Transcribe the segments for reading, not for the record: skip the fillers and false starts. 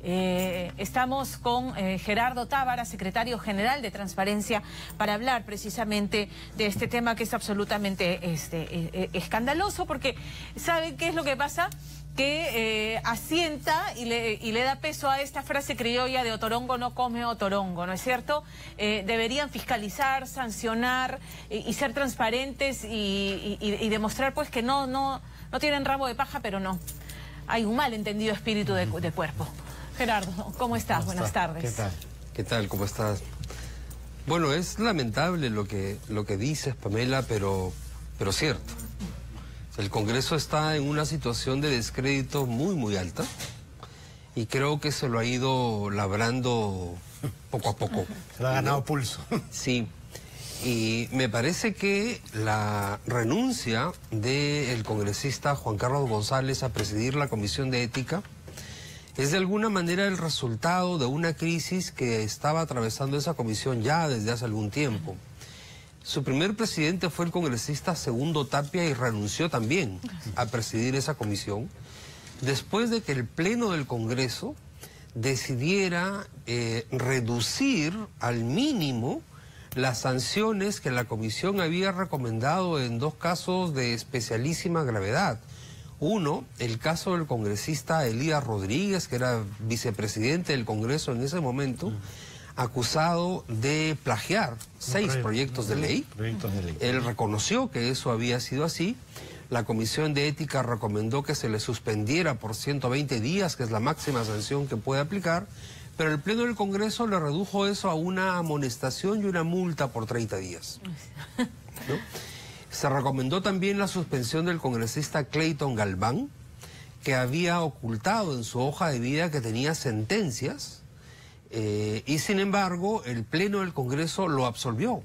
Estamos con Gerardo Tábara, secretario general de Transparencia, para hablar precisamente de este tema que es absolutamente escandaloso, porque ¿saben qué es lo que pasa? Que asienta y le da peso a esta frase criolla de otorongo no come otorongo, ¿no es cierto? Deberían fiscalizar, sancionar y ser transparentes y demostrar pues que no tienen rabo de paja, pero no. Hay un malentendido espíritu de cuerpo. Gerardo, ¿cómo estás? Buenas tardes. ¿Qué tal? ¿Qué tal? ¿Cómo estás? Bueno, es lamentable lo que dices, Pamela, pero cierto. El Congreso está en una situación de descrédito muy alta y creo que se lo ha ido labrando poco a poco. Se lo ha ganado pulso. Sí, y me parece que la renuncia del congresista Juan Carlos González a presidir la Comisión de Ética es de alguna manera el resultado de una crisis que estaba atravesando esa comisión ya desde hace algún tiempo. Su primer presidente fue el congresista Segundo Tapia y renunció también a presidir esa comisión después de que el Pleno del Congreso decidiera reducir al mínimo las sanciones que la comisión había recomendado en dos casos de especialísima gravedad. Uno, el caso del congresista Elías Rodríguez, que era vicepresidente del Congreso en ese momento, acusado de plagiar 6 proyectos de ley. Él reconoció que eso había sido así. La Comisión de Ética recomendó que se le suspendiera por 120 días, que es la máxima sanción que puede aplicar, pero el Pleno del Congreso le redujo eso a una amonestación y una multa por 30 días. ¿No? Se recomendó también la suspensión del congresista Clayton Galván, que había ocultado en su hoja de vida que tenía sentencias, y sin embargo el Pleno del Congreso lo absolvió.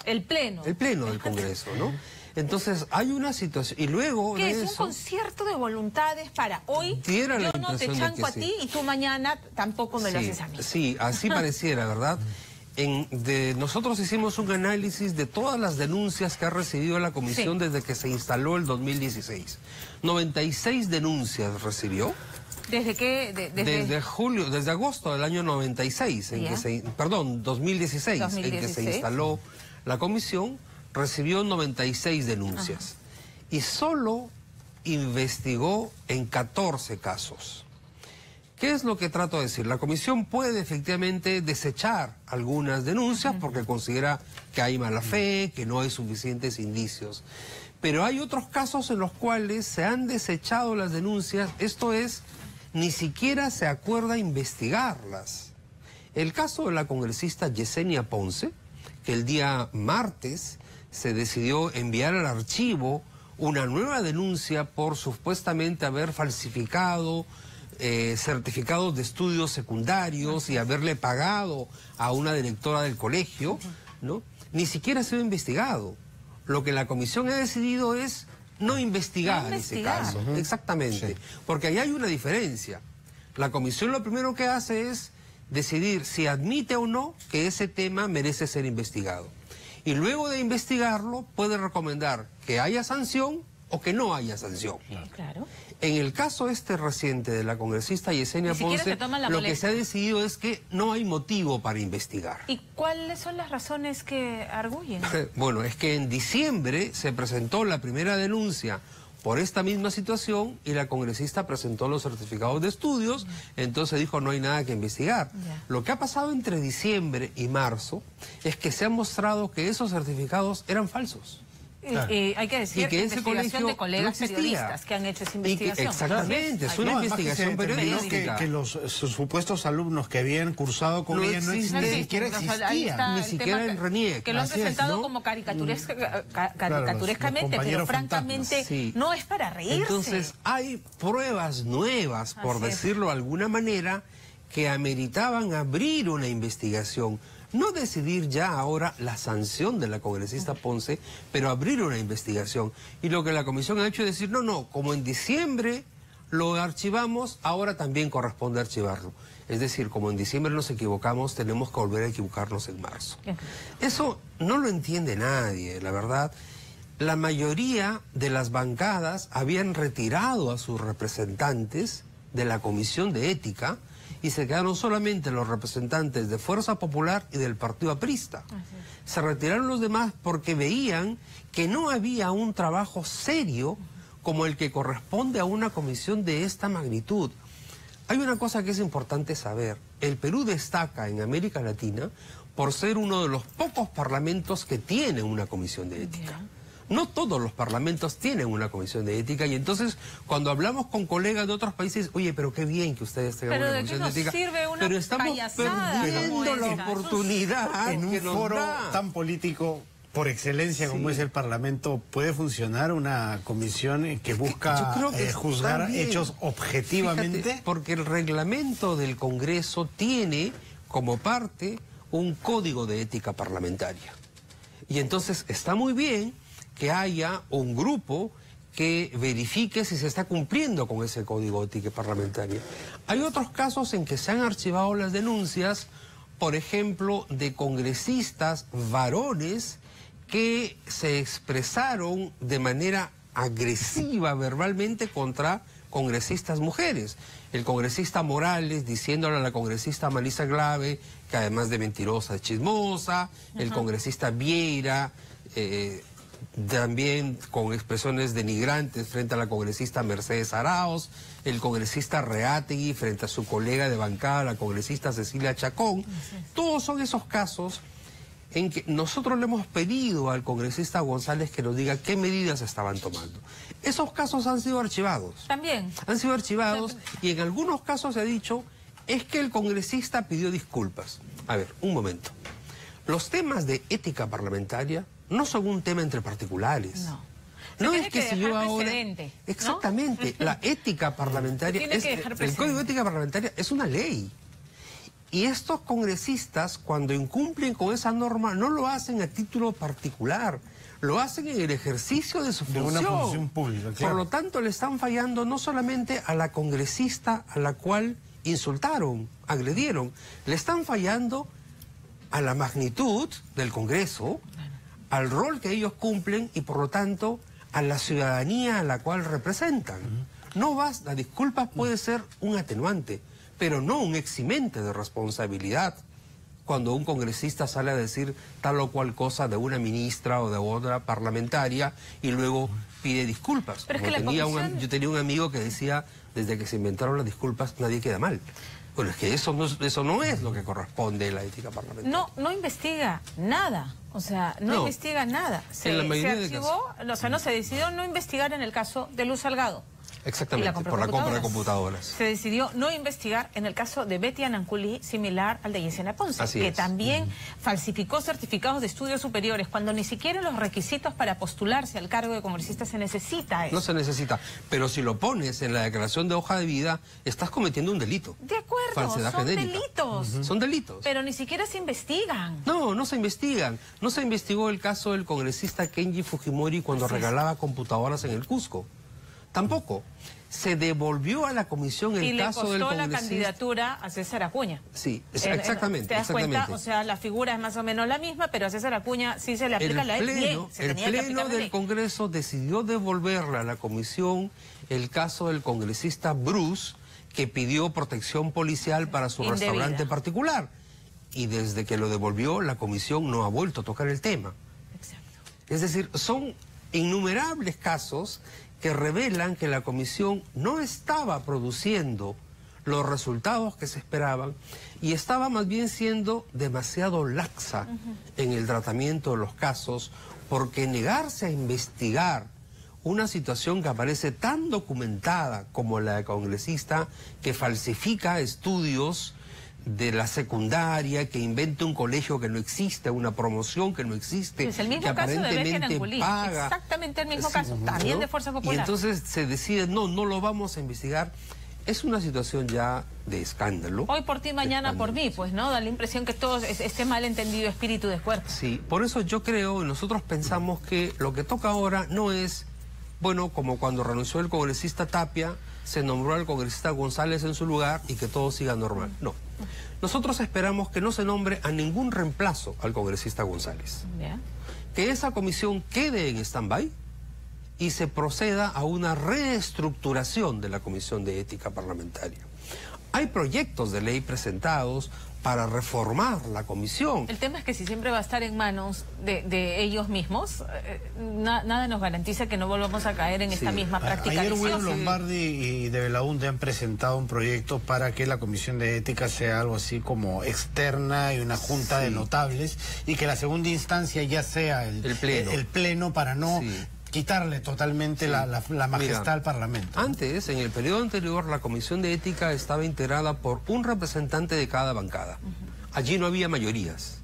¿El Pleno? El Pleno del Congreso, ¿no? Entonces hay una situación, y luego ¿qué de es? eso, ¿Un concierto de voluntades para hoy? Diera la yo no te impresión de chanco que a sí. ti y tú mañana tampoco me lo haces a mí. Sí, así pareciera, ¿verdad? Nosotros hicimos un análisis de todas las denuncias que ha recibido la comisión desde que se instaló el 2016. 96 denuncias recibió. ¿Desde qué? Desde agosto del año 96, 2016, en que se instaló la comisión, recibió 96 denuncias. Y solo investigó en 14 casos. ¿Qué es lo que trato de decir? La comisión puede efectivamente desechar algunas denuncias porque considera que hay mala fe, que no hay suficientes indicios. Pero hay otros casos en los cuales se han desechado las denuncias, esto es, ni siquiera se acuerda investigarlas. El caso de la congresista Yesenia Ponce, que el día martes se decidió enviar al archivo una nueva denuncia por supuestamente haber falsificado certificados de estudios secundarios y haberle pagado a una directora del colegio, ¿no? Ni siquiera ha sido investigado. Lo que la comisión ha decidido es no investigar ese caso. Exactamente. Porque ahí hay una diferencia. La comisión lo primero que hace es decidir si admite o no que ese tema merece ser investigado. Y luego de investigarlo puede recomendar que haya sanción o que no haya sanción. Claro. En el caso reciente de la congresista Yesenia Ponce, lo que se ha decidido es que no hay motivo para investigar. ¿Y cuáles son las razones que arguyen? Bueno, es que en diciembre se presentó la primera denuncia por esta misma situación y la congresista presentó los certificados de estudios, entonces dijo no hay nada que investigar. Lo que ha pasado entre diciembre y marzo es que se ha mostrado que esos certificados eran falsos. Hay que decir que ese investigación de colegas no periodistas que han hecho esa investigación. Exactamente, es una investigación periodística. Que sus supuestos alumnos que habían cursado con ella ni siquiera existían. Ni siquiera en RENIEC. Que lo han presentado como caricaturescamente, pero francamente no es para reírse. Entonces hay pruebas nuevas, por decirlo de alguna manera, que ameritaban abrir una investigación. No decidir ya ahora la sanción de la congresista Ponce, pero abrir una investigación. Y lo que la comisión ha hecho es decir, no, como en diciembre lo archivamos, ahora también corresponde archivarlo. Es decir, como en diciembre nos equivocamos, tenemos que volver a equivocarnos en marzo. Eso no lo entiende nadie, la verdad. La mayoría de las bancadas habían retirado a sus representantes de la Comisión de Ética y se quedaron solamente los representantes de Fuerza Popular y del Partido Aprista. Se retiraron los demás porque veían que no había un trabajo serio como el que corresponde a una comisión de esta magnitud. Hay una cosa que es importante saber. El Perú destaca en América Latina por ser uno de los pocos parlamentos que tiene una comisión de ética. No todos los parlamentos tienen una comisión de ética, y entonces cuando hablamos con colegas de otros países, oye, pero qué bien que ustedes tengan una comisión de ética. Pero estamos perdiendo la oportunidad en un foro tan político por excelencia como es el Parlamento. ¿Puede funcionar una comisión que busca juzgar hechos objetivamente? Fíjate, porque el reglamento del Congreso tiene como parte un código de ética parlamentaria. Y entonces está muy bien que haya un grupo que verifique si se está cumpliendo con ese código de ética parlamentaria. Hay otros casos en que se han archivado las denuncias, por ejemplo, de congresistas varones que se expresaron de manera agresiva verbalmente contra congresistas mujeres. El congresista Morales diciéndole a la congresista Marisa Glave que además de mentirosa es chismosa, el congresista Vieira también con expresiones denigrantes frente a la congresista Mercedes Arauz, el congresista Reátegui frente a su colega de bancada, la congresista Cecilia Chacón. Todos son esos casos en que nosotros le hemos pedido al congresista González que nos diga qué medidas estaban tomando. Esos casos han sido archivados. También. Han sido archivados y en algunos casos se ha dicho es que el congresista pidió disculpas. A ver, un momento. Los temas de ética parlamentaria no son un tema entre particulares. No. No es que si yo ahora... ¿no? Exactamente. La ética parlamentaria... el Código de Ética Parlamentaria es una ley. Y estos congresistas, cuando incumplen con esa norma, no lo hacen a título particular. Lo hacen en el ejercicio de su función. De una función pública, claro. Por lo tanto, le están fallando no solamente a la congresista a la cual insultaron, agredieron. Le están fallando a la magnitud del Congreso, al rol que ellos cumplen y por lo tanto a la ciudadanía a la cual representan. No basta, disculpas puede ser un atenuante, pero no un eximente de responsabilidad. Cuando un congresista sale a decir tal o cual cosa de una ministra o de otra parlamentaria y luego pide disculpas. Pero es que yo tenía un amigo que decía, desde que se inventaron las disculpas nadie queda mal. Bueno, es que eso no es lo que corresponde a la ética parlamentaria. No investiga nada. O sea, no investiga nada. Se decidió no investigar en el caso de Luz Salgado. Exactamente, por la compra de computadoras. Se decidió no investigar en el caso de Betty Ananculi, similar al de Yesenia Ponce, que también falsificó certificados de estudios superiores, cuando ni siquiera los requisitos para postularse al cargo de congresista se necesita eso. No se necesita, pero si lo pones en la declaración de hoja de vida, estás cometiendo un delito. De acuerdo, falsedad son genérica. delitos. Son delitos. Pero ni siquiera se investigan. No se investigan. No se investigó el caso del congresista Kenji Fujimori cuando regalaba computadoras en el Cusco. Tampoco. Se devolvió a la comisión el caso del congresista. Y le costó la candidatura a César Acuña. Sí, exactamente. ¿Te das cuenta? O sea, la figura es más o menos la misma, pero a César Acuña sí se le aplica la ley. El Pleno del Congreso decidió devolverle a la comisión el caso del congresista Bruce, que pidió protección policial para su restaurante particular. Y desde que lo devolvió, la comisión no ha vuelto a tocar el tema. Exacto. Es decir, son innumerables casos que revelan que la comisión no estaba produciendo los resultados que se esperaban y estaba más bien siendo demasiado laxa en el tratamiento de los casos, porque negarse a investigar una situación que aparece tan documentada como la de congresista que falsifica estudios de la secundaria, que inventa un colegio que no existe, una promoción que no existe, es el mismo que caso aparentemente de paga. Exactamente el mismo caso, también de Fuerza Popular. Y entonces se decide, no lo vamos a investigar. Es una situación ya de escándalo. Hoy por ti, mañana por mí, pues, ¿no? Da la impresión que todo este malentendido espíritu de cuerpo. Sí, por eso yo creo, y nosotros pensamos que lo que toca ahora no es, bueno, como cuando renunció el congresista Tapia, se nombró al congresista González en su lugar y que todo siga normal. No. Nosotros esperamos que no se nombre a ningún reemplazo al congresista González. Bien. Que esa comisión quede en stand-by y se proceda a una reestructuración de la Comisión de Ética Parlamentaria. Hay proyectos de ley presentados para reformar la comisión. El tema es que si siempre va a estar en manos de ellos mismos, nada nos garantiza que no volvamos a caer en esta misma práctica. Ayer William Lombardi y de Belaúnde han presentado un proyecto para que la Comisión de Ética sea algo así como externa y una junta de notables, y que la segunda instancia ya sea el pleno para no... quitarle totalmente la majestad al Parlamento. Antes, en el periodo anterior, la Comisión de Ética estaba integrada por un representante de cada bancada. Allí no había mayorías.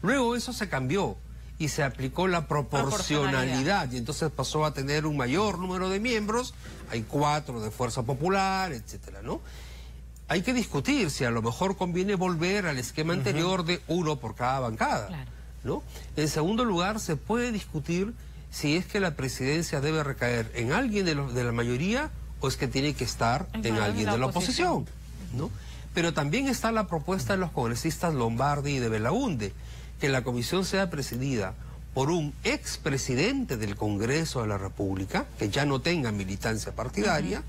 Luego eso se cambió y se aplicó la proporcionalidad, y entonces pasó a tener un mayor número de miembros. Hay 4 de Fuerza Popular, etcétera, ¿no? Hay que discutir si a lo mejor conviene volver al esquema anterior de 1 por cada bancada, ¿no? En segundo lugar, se puede discutir si es que la presidencia debe recaer en alguien de la mayoría o es que tiene que estar en alguien de la oposición, ¿no? Pero también está la propuesta de los congresistas Lombardi y de Belaúnde, que la comisión sea presidida por un expresidente del Congreso de la República, que ya no tenga militancia partidaria,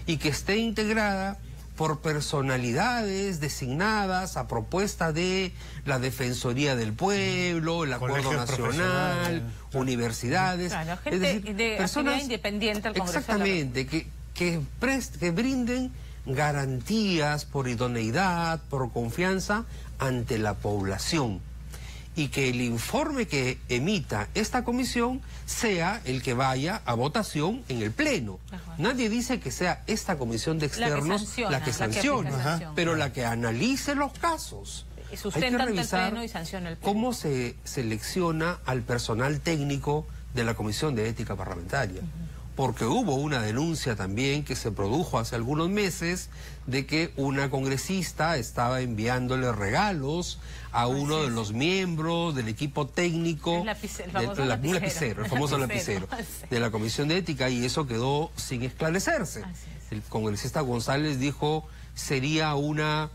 y que esté integrada por personalidades designadas a propuesta de la Defensoría del Pueblo, el Acuerdo Nacional, universidades. Claro, gente es decir, de personas independiente al Congreso. Exactamente, que brinden garantías por idoneidad, por confianza ante la población. Y que el informe que emita esta comisión sea el que vaya a votación en el Pleno. Nadie dice que sea esta comisión de externos la que sanciona, pero la que analice los casos. Hay que revisar cómo se selecciona al personal técnico de la Comisión de Ética Parlamentaria. Porque hubo una denuncia también que se produjo hace algunos meses de que una congresista estaba enviándole regalos a uno de los miembros del equipo técnico, el famoso lapicero de la Comisión de Ética, y eso quedó sin esclarecerse. El congresista González dijo sería una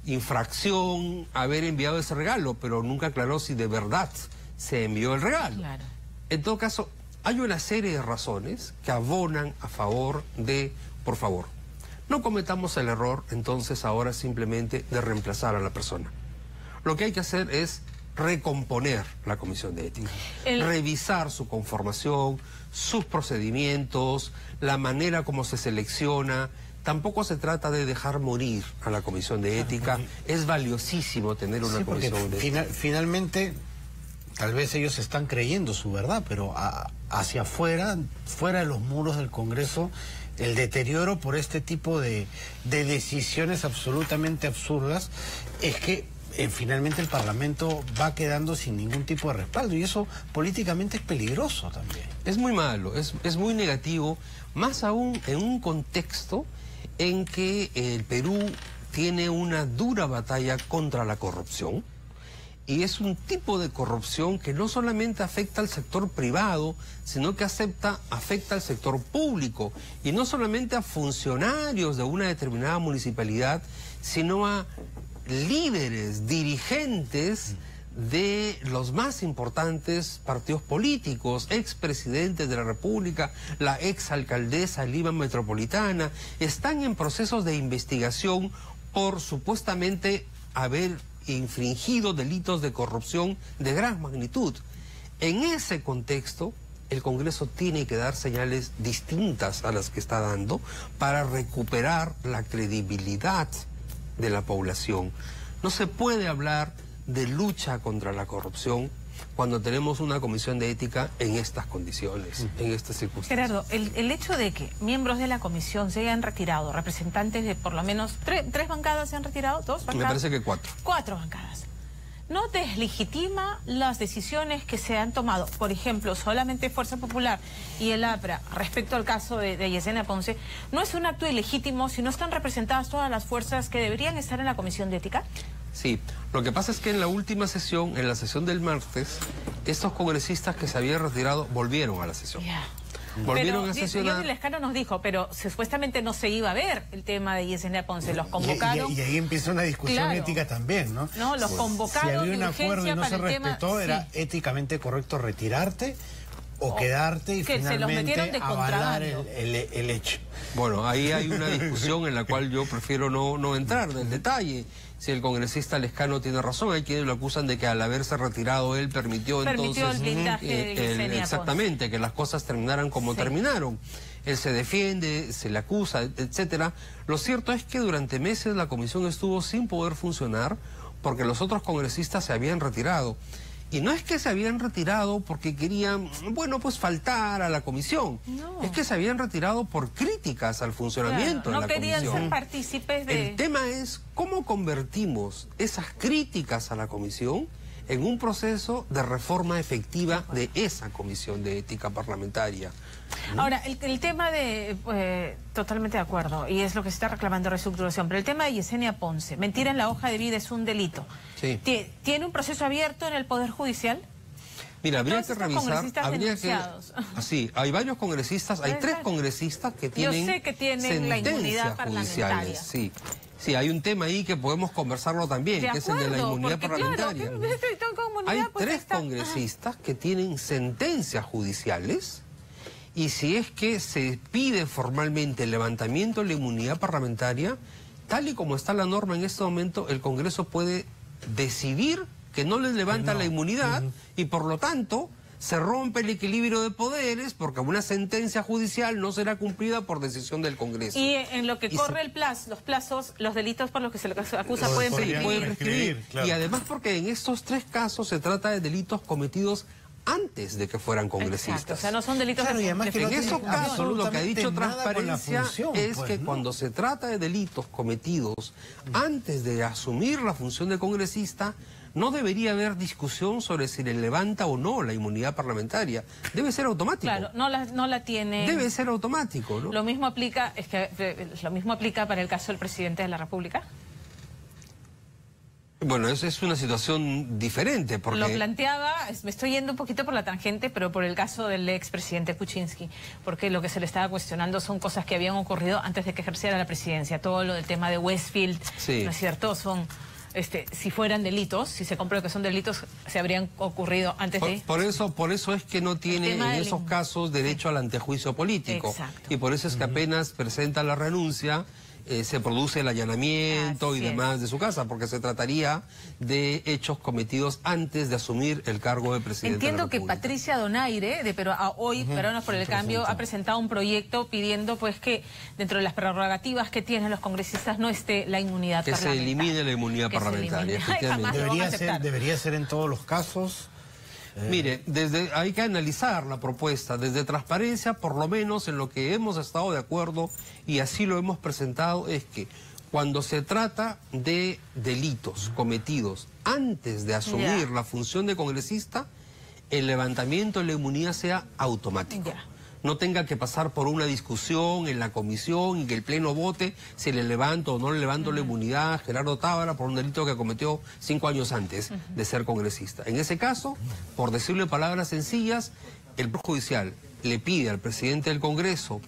infracción haber enviado ese regalo, pero nunca aclaró si de verdad se envió el regalo. En todo caso, hay una serie de razones que abonan a favor de, por favor, no cometamos el error entonces ahora simplemente de reemplazar a la persona. Lo que hay que hacer es recomponer la Comisión de Ética, revisar su conformación, sus procedimientos, la manera como se selecciona. Tampoco se trata de dejar morir a la Comisión de Ética. Es valiosísimo tener una comisión de ética. Finalmente, tal vez ellos están creyendo su verdad, pero hacia afuera, fuera de los muros del Congreso, el deterioro por este tipo de decisiones absolutamente absurdas es que finalmente el Parlamento va quedando sin ningún tipo de respaldo, y eso políticamente es peligroso también. Es muy malo, es muy negativo, más aún en un contexto en que el Perú tiene una dura batalla contra la corrupción. Y es un tipo de corrupción que no solamente afecta al sector privado, sino que afecta al sector público. Y no solamente a funcionarios de una determinada municipalidad, sino a líderes, dirigentes de los más importantes partidos políticos, expresidentes de la República, la exalcaldesa de Lima Metropolitana, están en procesos de investigación por supuestamente haber infringido delitos de corrupción de gran magnitud. En ese contexto, el Congreso tiene que dar señales distintas a las que está dando para recuperar la credibilidad de la población. No se puede hablar de lucha contra la corrupción cuando tenemos una comisión de ética en estas condiciones, en estas circunstancias. Gerardo, el hecho de que miembros de la comisión se hayan retirado, representantes de por lo menos tres bancadas se han retirado, ¿2 bancadas? Me parece que 4. 4 bancadas. ¿No deslegitima las decisiones que se han tomado? Por ejemplo, solamente Fuerza Popular y el APRA, respecto al caso de Yesenia Ponce, ¿no es un acto ilegítimo si no están representadas todas las fuerzas que deberían estar en la comisión de ética? Sí, lo que pasa es que en la última sesión, en la sesión del martes, estos congresistas que se habían retirado volvieron a la sesión. Volvieron a sesionar. Pero Lescano nos dijo, pero supuestamente no se iba a ver el tema de Yesenia Ponce, los convocaron. Y ahí empieza una discusión ética también, ¿no? No, los convocaron. Si había un acuerdo y no se respetó, ¿era éticamente correcto retirarte o quedarte y finalmente avalar el hecho? Bueno, ahí hay una discusión en la cual yo prefiero no entrar en el detalle. Si el congresista Lescano tiene razón, hay quienes lo acusan de que al haberse retirado él permitió entonces el blindaje de Yesenia exactamente, que las cosas terminaran como terminaron. Él se defiende, se le acusa, etcétera. Lo cierto es que durante meses la comisión estuvo sin poder funcionar porque los otros congresistas se habían retirado. Y no es que se habían retirado porque querían, bueno, pues faltar a la comisión. No. Es que se habían retirado por críticas al funcionamiento de la comisión. No querían ser partícipes de... El tema es cómo convertimos esas críticas a la comisión en un proceso de reforma efectiva de esa comisión de ética parlamentaria. Ahora, el tema de, totalmente de acuerdo, y es lo que se está reclamando reestructuración, pero el tema de Yesenia Ponce, mentira en la hoja de vida es un delito. Sí. ¿Tiene un proceso abierto en el Poder Judicial? Mira, habría que revisar, sí, hay varios congresistas, hay 3 congresistas que tienen, yo sé que tienen la inmunidad parlamentaria. Sí. Sí, hay un tema ahí que podemos conversarlo también, que es el de la inmunidad parlamentaria. Claro, hay 3 congresistas que tienen sentencias judiciales y si es que se pide formalmente el levantamiento de la inmunidad parlamentaria, tal y como está la norma en este momento, el Congreso puede decidir que no les levanta la inmunidad y por lo tanto se rompe el equilibrio de poderes porque una sentencia judicial no será cumplida por decisión del Congreso. Y en lo que corre el plazo, los plazos, los delitos por los que se le acusa pueden prescribir. Claro. Y además porque en estos 3 casos se trata de delitos cometidos antes de que fueran congresistas. Exacto, o sea, no son delitos claro, y además que en esos casos lo que ha dicho Transparencia es pues, que cuando se trata de delitos cometidos antes de asumir la función de congresista, no debería haber discusión sobre si le levanta o no la inmunidad parlamentaria. Debe ser automático. Claro, no la tiene. Debe ser automático, ¿no? Lo mismo aplica, lo mismo aplica para el caso del presidente de la República. Bueno, eso es una situación diferente porque... Lo planteaba, me estoy yendo un poquito por la tangente, pero por el caso del expresidente Kuczynski, porque lo que se le estaba cuestionando son cosas que habían ocurrido antes de que ejerciera la presidencia. Todo lo del tema de Westfield, ¿no es cierto? Son... si fueran delitos, si se comprueba que son delitos, se habrían ocurrido antes de... Por eso es que no tiene en esos casos derecho al antejuicio político. Exacto. Y por eso es que apenas presenta la renuncia, se produce el allanamiento y demás de su casa, porque se trataría de hechos cometidos antes de asumir el cargo de presidente. Entiendo de la que República. Patricia Donaire, hoy Peruanos por el Cambio, ha presentado un proyecto pidiendo pues que dentro de las prerrogativas que tienen los congresistas no esté la inmunidad parlamentaria. Que se elimine la inmunidad parlamentaria. Debería ser en todos los casos. Mire, hay que analizar la propuesta. Desde Transparencia, por lo menos en lo que hemos estado de acuerdo, y así lo hemos presentado, es que cuando se trata de delitos cometidos antes de asumir la función de congresista, el levantamiento de la inmunidad sea automático. No tenga que pasar por una discusión en la comisión y que el Pleno vote si le levanto o no le levanto la inmunidad a Gerardo Tábara por un delito que cometió 5 años antes de ser congresista. En ese caso, por decirle palabras sencillas, el Poder Judicial le pide al presidente del Congreso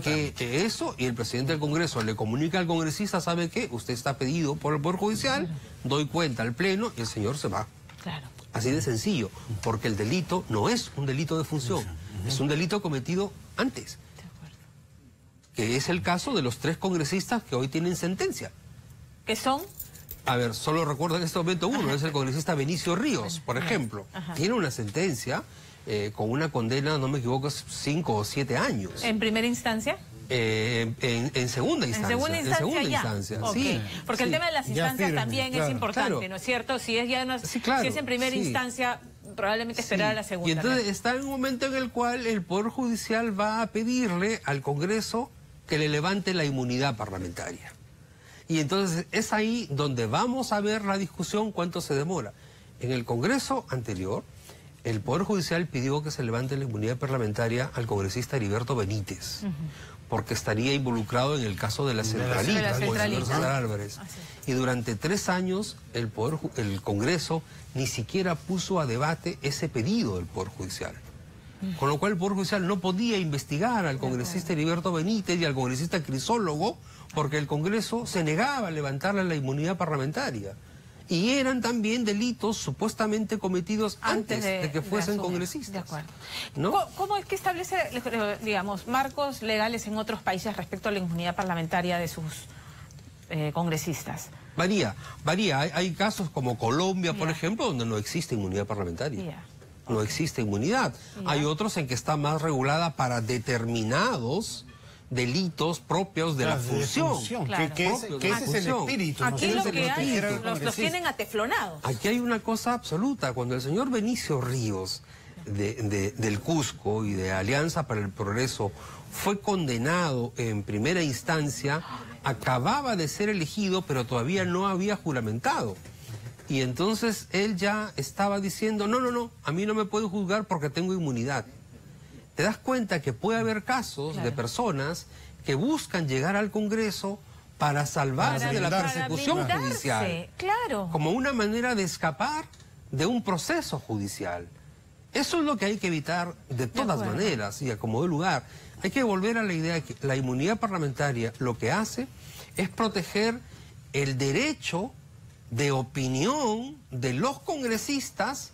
que eso, y el presidente del Congreso le comunica al congresista, ¿sabe qué? Usted está pedido por el Poder Judicial, doy cuenta al Pleno y el señor se va. Claro. Así de sencillo, porque el delito no es un delito de función. Es un delito cometido antes. De acuerdo. Que es el caso de los 3 congresistas que hoy tienen sentencia. ¿Qué son? A ver, solo recuerdo en este momento uno, es el congresista Benicio Ríos, por ejemplo. Tiene una sentencia con una condena, no me equivoco, 5 o 7 años. ¿En primera instancia? En segunda instancia. En segunda instancia, sí. Porque el tema de las instancias también es importante, ¿no es cierto? Si es en primera instancia, probablemente esperar a la segunda. Y entonces está en un momento en el cual el Poder Judicial va a pedirle al Congreso que le levante la inmunidad parlamentaria. Y entonces es ahí donde vamos a ver la discusión cuánto se demora. En el Congreso anterior, el Poder Judicial pidió que se levante la inmunidad parlamentaria al congresista Heriberto Benítez, porque estaría involucrado en el caso de la centralita, con el señor César Álvarez. Y durante 3 años el Congreso ni siquiera puso a debate ese pedido del Poder Judicial. Con lo cual el Poder Judicial no podía investigar al congresista Heriberto Benítez y al congresista Crisólogo, porque el Congreso se negaba a levantarle la inmunidad parlamentaria. Y eran también delitos supuestamente cometidos antes de que fuesen congresistas. De acuerdo. ¿No? ¿Cómo es que establece, digamos, marcos legales en otros países respecto a la inmunidad parlamentaria de sus congresistas? Varía. Hay casos como Colombia, por ejemplo, donde no existe inmunidad parlamentaria. No existe inmunidad. Hay otros en que está más regulada para determinados delitos propios de la función. Claro. Que ese es el espíritu. Aquí lo que hay, los tienen ateflonados. Aquí hay una cosa absoluta. Cuando el señor Benicio Ríos, del Cusco y de Alianza para el Progreso, fue condenado en primera instancia, acababa de ser elegido, pero todavía no había juramentado. Y entonces él ya estaba diciendo, no, a mí no me pueden juzgar porque tengo inmunidad. Te das cuenta que puede haber casos de personas que buscan llegar al Congreso para salvarse de la persecución judicial. Claro. Como una manera de escapar de un proceso judicial. Eso es lo que hay que evitar de todas maneras y a como dé lugar. Hay que volver a la idea de que la inmunidad parlamentaria lo que hace es proteger el derecho de opinión de los congresistas.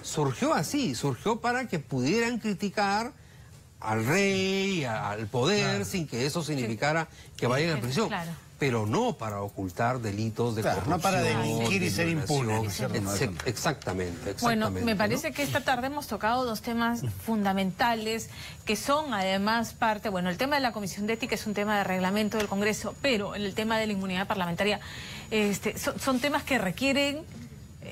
Surgió así, surgió para que pudieran criticar al rey, al poder, sin que eso signicara que vayan a prisión. Pero no para ocultar delitos de corrupción. No para delinquir y ser impunes. Exactamente. Bueno, me parece que esta tarde hemos tocado dos temas fundamentales que son además parte, bueno, el tema de la Comisión de Ética es un tema de reglamento del Congreso, pero en el tema de la inmunidad parlamentaria son temas que requieren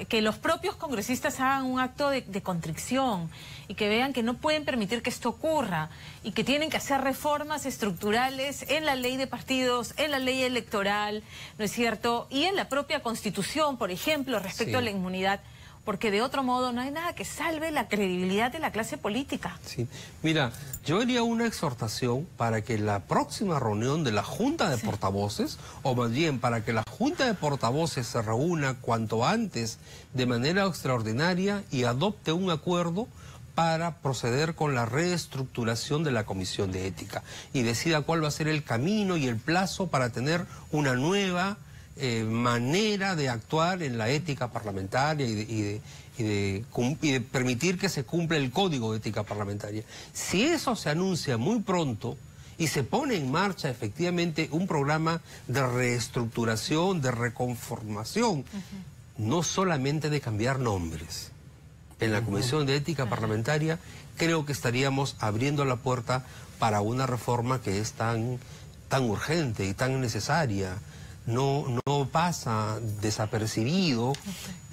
que los propios congresistas hagan un acto de contrición y que vean que no pueden permitir que esto ocurra y que tienen que hacer reformas estructurales en la ley de partidos, en la ley electoral, ¿no es cierto? Y en la propia Constitución, por ejemplo, respecto a la inmunidad, porque de otro modo no hay nada que salve la credibilidad de la clase política. Sí. Mira, yo haría una exhortación para que la próxima reunión de la Junta de Portavoces, o más bien para que la Junta de Portavoces se reúna cuanto antes de manera extraordinaria y adopte un acuerdo para proceder con la reestructuración de la Comisión de Ética y decida cuál va a ser el camino y el plazo para tener una nueva manera de actuar en la ética parlamentaria y de permitir que se cumpla el Código de Ética Parlamentaria. Si eso se anuncia muy pronto y se pone en marcha efectivamente un programa de reestructuración, de reconformación, no solamente de cambiar nombres, en la Comisión de Ética Parlamentaria, creo que estaríamos abriendo la puerta para una reforma que es tan urgente y tan necesaria. No pasa desapercibido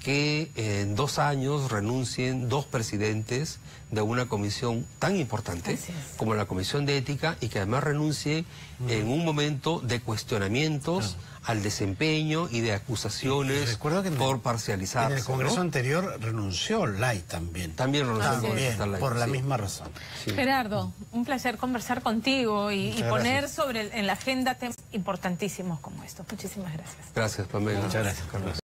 que en 2 años renuncien 2 presidentes de una comisión tan importante como la Comisión de Ética y que además renuncie en un momento de cuestionamientos al desempeño y de acusaciones por parcializarse. En el Congreso anterior renunció Lai también. También renunció por la misma razón. Gerardo, un placer conversar contigo y poner en la agenda temas importantísimos como estos. Muchísimas gracias. Gracias, Pamela. Muchas gracias, Carlos.